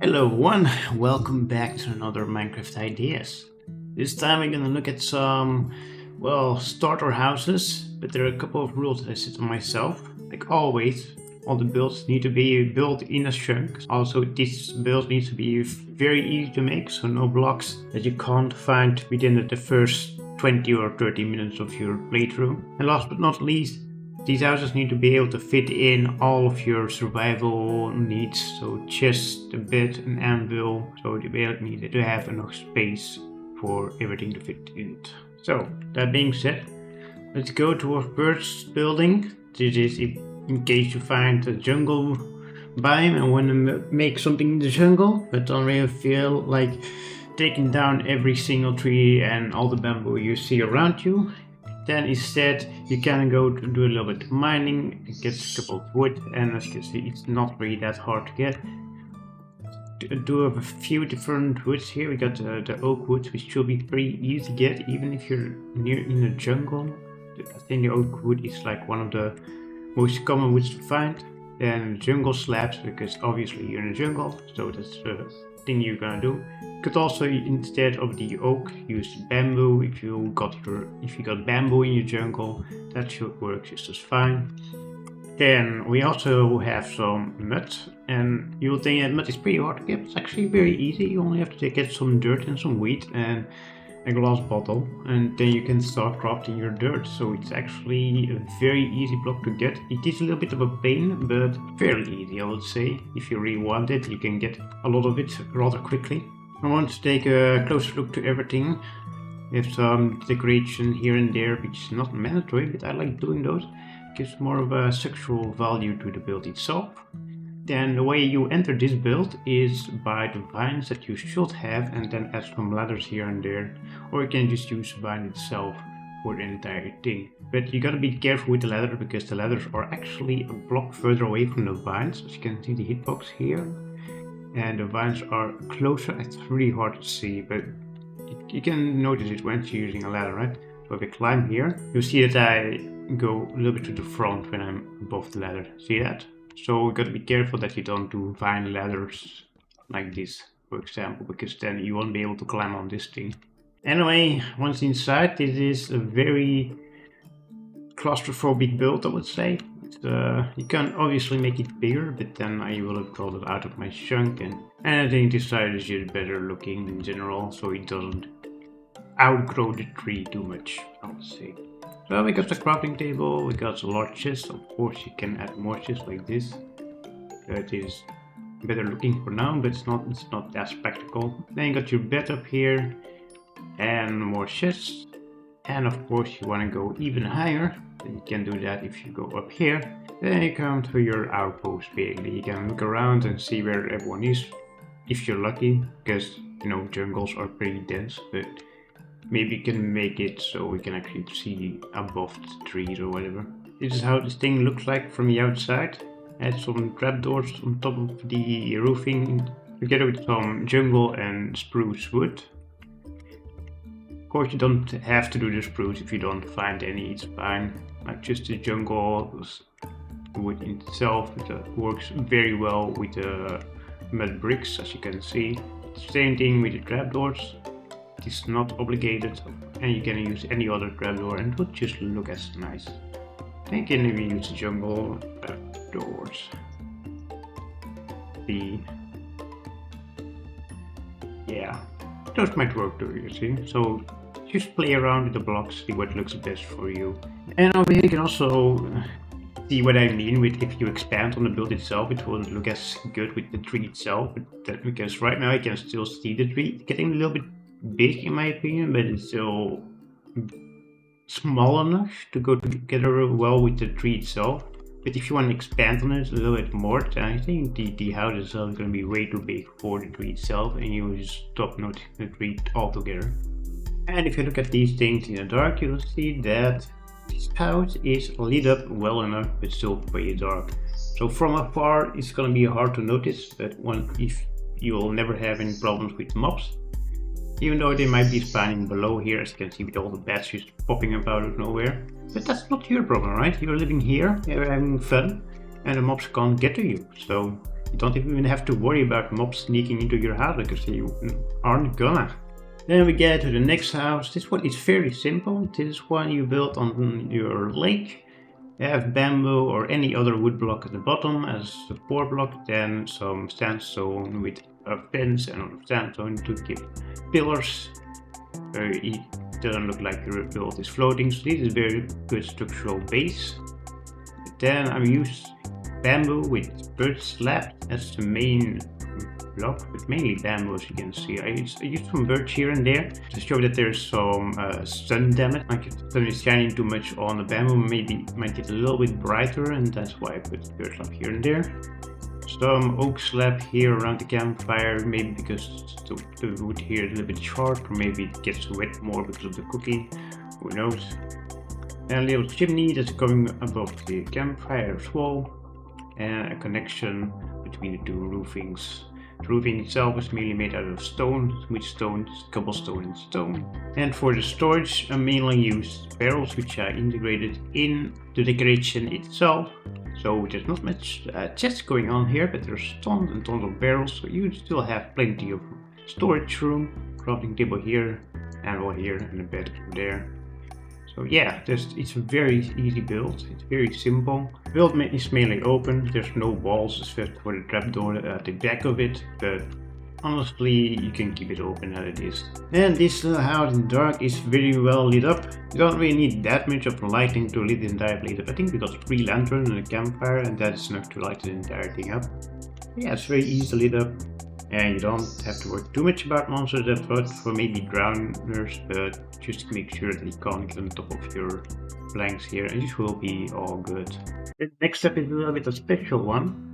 Hello everyone, welcome back to another Minecraft Ideas. This time we're gonna look at some, starter houses, but there are a couple of rules that I set on myself. Like always, all the builds need to be built in a chunk. Also, these builds need to be very easy to make, so no blocks that you can't find within the first 20 or 30 minutes of your playthrough. And last but not least, these houses need to be able to fit in all of your survival needs, so chest, a bed, an anvil, so you need to have enough space for everything to fit in it. So, that being said, let's go to our first building. This is in case you find a jungle biome and want to make something in the jungle, but don't really feel like taking down every single tree and all the bamboo you see around you. Then instead you can go to do a little bit of mining, get a couple of wood, and as you can see it's not really that hard to get. Do have a few different woods here. We got the oak wood, which should be pretty easy to get even if you're near in the jungle. I think the oak wood is like one of the most common woods to find. Then jungle slabs, because obviously you're in the jungle, so that's the thing you're gonna do. You could also, instead of the oak, use bamboo. If you got bamboo in your jungle, that should work just as fine. Then we also have some mud, and you'll think that mud is pretty hard to get. It's actually very easy. You only have to get some dirt and some wheat and a glass bottle, and then you can start crafting your dirt. So it's actually a very easy block to get. It is a little bit of a pain, but fairly easy, I would say. If you really want it, you can get a lot of it rather quickly. I want to take a closer look to everything. We have some decoration here and there, which is not mandatory, but I like doing those. It gives more of a sexual value to the build itself. Then the way you enter this build is by the vines that you should have, and then add some ladders here and there, or you can just use the vine itself for the entire thing. But you gotta be careful with the ladder, because the ladders are actually a block further away from the vines. As you can see the hitbox here, and the vines are closer. It's really hard to see, but you can notice it when you're using a ladder, right? So if I climb here, you'll see that I go a little bit to the front when I'm above the ladder. See that? So you gotta be careful that you don't do vine ladders like this, for example, because then you won't be able to climb on this thing. Anyway, once inside, this is a very claustrophobic build, I would say. You can obviously make it bigger, but then I will have crawled it out of my chunk, and I think this side is just better looking in general, so it doesn't outgrow the tree too much, I would say. So we got the crafting table, we got a large chest. Of course you can add more chests like this. That is better looking for now, but it's not that spectacle. Then you got your bed up here and more chests. And of course you want to go even higher. Then you can do that if you go up here. Then you come to your outpost basically. You can look around and see where everyone is, if you're lucky, because you know jungles are pretty dense, but maybe you can make it so we can actually see above the trees or whatever. This is how this thing looks like from the outside. Add some trapdoors on top of the roofing, together with some jungle and spruce wood. Of course you don't have to do the spruce if you don't find any, it's fine. Like just the jungle wood in itself, it works very well with the mud bricks, as you can see. Same thing with the trapdoors. It's not obligated, and you can use any other trapdoor and it will just look as nice. Then you can even use the jungle doors. Yeah, those might work too, you see. So just play around with the blocks, see what looks best for you. And over here you can also see what I mean with if you expand on the build itself, it won't look as good with the tree itself, because right now I can still see the tree getting a little bit big in my opinion, but it's still small enough to go together well with the tree itself. But if you want to expand on it a little bit more, then I think the house itself is going to be way too big for the tree itself, and you will just stop noticing the tree altogether. And if you look at these things in the dark, you'll see that this house is lit up well enough, but still pretty dark. So from afar it's going to be hard to notice, but if you will never have any problems with mobs. Even though they might be spawning below here, as you can see with all the bats just popping up out of nowhere. But that's not your problem, right? You're living here, you're having fun, and the mobs can't get to you. So You don't even have to worry about mobs sneaking into your house because you aren't gonna. Then we get to the next house. This one is very simple. This one you build on your lake. You have bamboo or any other wood block at the bottom as support block, then some sandstone with a fence and sandstone to give pillars. It doesn't look like the build is floating, so this is very good structural base. Then I use bamboo with birch slab as the main block, but mainly bamboo as you can see. I used some birch here and there to show that there's some sun damage. Like if the sun is shining too much on the bamboo, maybe it might get a little bit brighter, and that's why I put birch slab here and there. Some oak slab here around the campfire, maybe because the wood here is a little bit sharp, or maybe it gets wet more because of the cooking, who knows. And a little chimney that's going above the campfire as well, and a connection between the two roofings. The roofing itself is mainly made out of stone, with stones, cobblestone and stone. And for the storage, I mainly use barrels which are integrated in the decoration itself. So there's not much chest going on here, but there's tons and tons of barrels, so you still have plenty of storage room. Crafting table here, anvil here, and a bed over there. So yeah, it's a very easy build. It's very simple. The build is mainly open. There's no walls except for the trapdoor at the back of it, but honestly, you can keep it open as it is. And this little house in dark is very well lit up. You don't really need that much of lighting to lit the entire place up. I think we got 3 lanterns and a campfire, and that is enough to light the entire thing up. Yeah, it's very easy to lit up. And you don't have to worry too much about monsters that vote for maybe drowners, but just make sure that you can't get on top of your planks here, and this will be all good. The next step is a little bit a special one.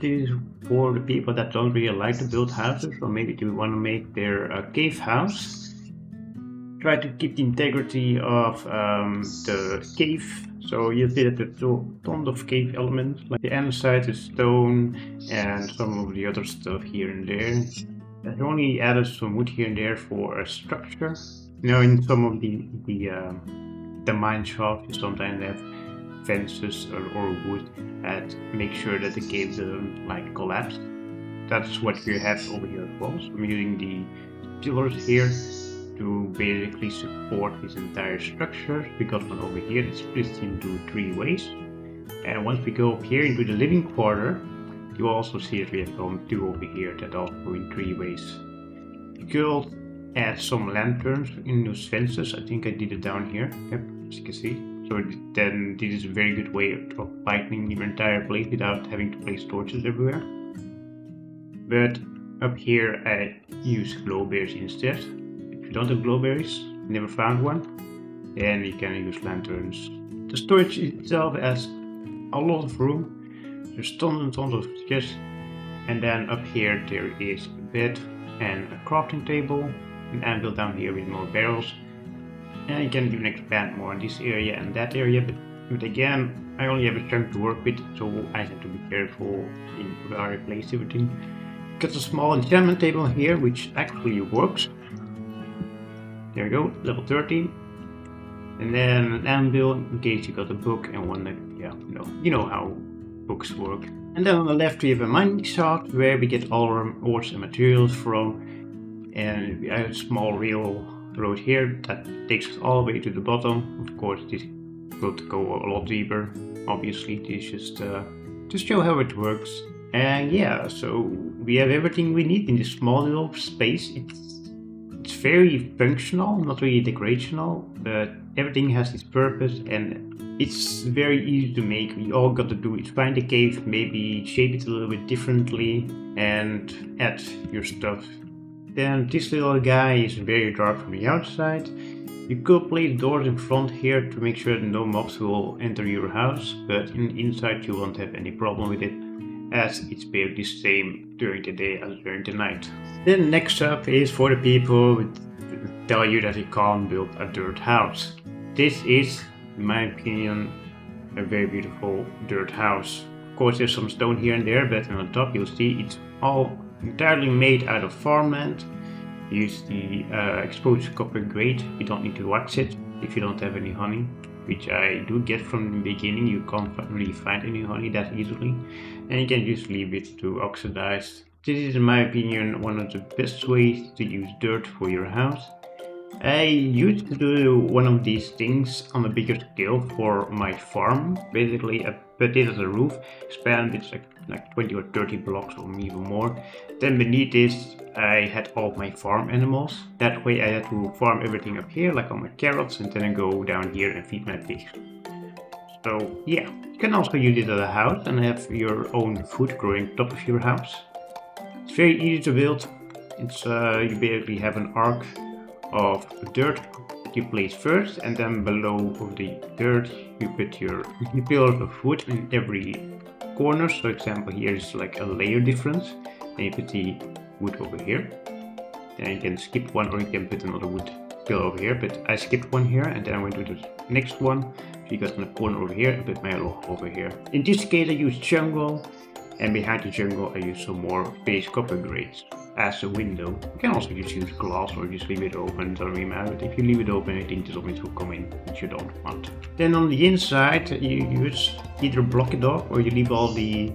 This is for the people that don't really like to build houses, or maybe they want to make their cave house. Try to keep the integrity of the cave. So you see that there's tons of cave elements, like the andesite, the stone, and some of the other stuff here and there. I only added some wood here and there for a structure. You know, in some of the mine shafts, you sometimes have fences or wood that make sure that the cave doesn't like collapse. That's what we have over here as well. So I'm using the pillars here to basically support this entire structure. We got one over here that splits into 3 ways. And once we go up here into the living quarter, you also see that we have 2 over here that also go in 3 ways. You could add some lanterns in those fences. I think I did it down here. Yep, as you can see. So then this is a very good way of lighting your entire place without having to place torches everywhere. But up here I use glowberries instead. If you don't have glowberries, never found one, then you can use lanterns. The storage itself has a lot of room. There's tons and tons of chests, and then up here there is a bed and a crafting table, an anvil down here with more barrels, and you can even expand more in this area and that area, but again, I only have a chunk to work with, so I have to be careful in where I place everything. Got a small enchantment table here, which actually works. There we go, level 13. And then an anvil in case you got a book and one that, yeah, you know how books work. And then on the left we have a mining shaft where we get all our ores and materials from. And we have a small railroad here that takes us all the way to the bottom. Of course, this will go a lot deeper. Obviously, this is just to show how it works. And yeah, so we have everything we need in this small little space. It's very functional, not really decorational, but everything has its purpose and it's very easy to make. You all got to do is find a cave, maybe shape it a little bit differently and add your stuff. Then this little guy is very dark from the outside. You could place doors in front here to make sure that no mobs will enter your house, but inside you won't have any problem with it, as it's basically the same during the day as during the night. Then next up is for the people who tell you that you can't build a dirt house. This is, in my opinion, a very beautiful dirt house. Of course there's some stone here and there, but on top you'll see it's all entirely made out of farmland. Use the exposed copper grate. You don't need to wax it if you don't have any honey. which I do get from the beginning. You can't really find any honey that easily, and you can just leave it to oxidize. This is, in my opinion, one of the best ways to use dirt for your house. I used to do one of these things on a bigger scale for my farm. Basically, I put it as a roof, expand it like 20 or 30 blocks or even more. Then beneath this, I had all my farm animals. That way I had to farm everything up here, like all my carrots, and then I go down here and feed my pigs. So yeah, you can also use it as a house and have your own food growing top of your house. It's very easy to build. It's you basically have an arc of dirt that you place first, and then below of the dirt you put your pillars of wood in every corner. So example, here is like a layer difference, and you put the wood over here. Then you can skip one, or you can put another wood pillar over here, but I skipped one here, and then I went to the next one. So you got in the corner over here and put my log over here. In this case I use jungle, and behind the jungle I use some more base copper grades as a window. You can also just use glass or just leave it open, doesn't really matter. But if you leave it open, I think the zombies will come in, which you don't want. Then on the inside you use either block it off or you leave all the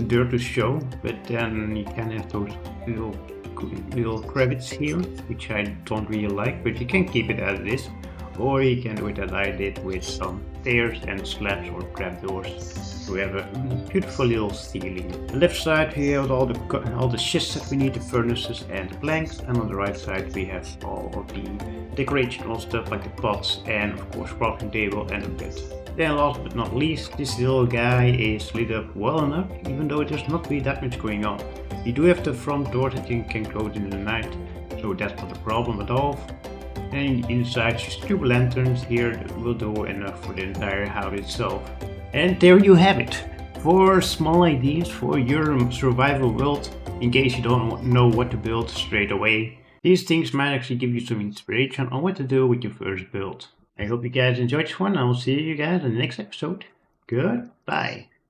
dirt to show, but then you can have those little crevices here, which I don't really like, but you can keep it as it is. Or you can do it as I did with some stairs and slabs or trapdoors. So we have a beautiful little ceiling. On the left side we have all the chests that we need, the furnaces and the planks, and on the right side we have all of the decorational stuff like the pots and of course crafting table and a bed. Then last but not least, this little guy is lit up well enough, even though there's not really that much going on. You do have the front door that you can close in the night, so that's not a problem at all. And inside just 2 lanterns here that will do enough for the entire house itself. And there you have it. 4 small ideas for your survival world in case you don't know what to build straight away. These things might actually give you some inspiration on what to do with your first build. I hope you guys enjoyed this one. I will see you guys in the next episode. Goodbye.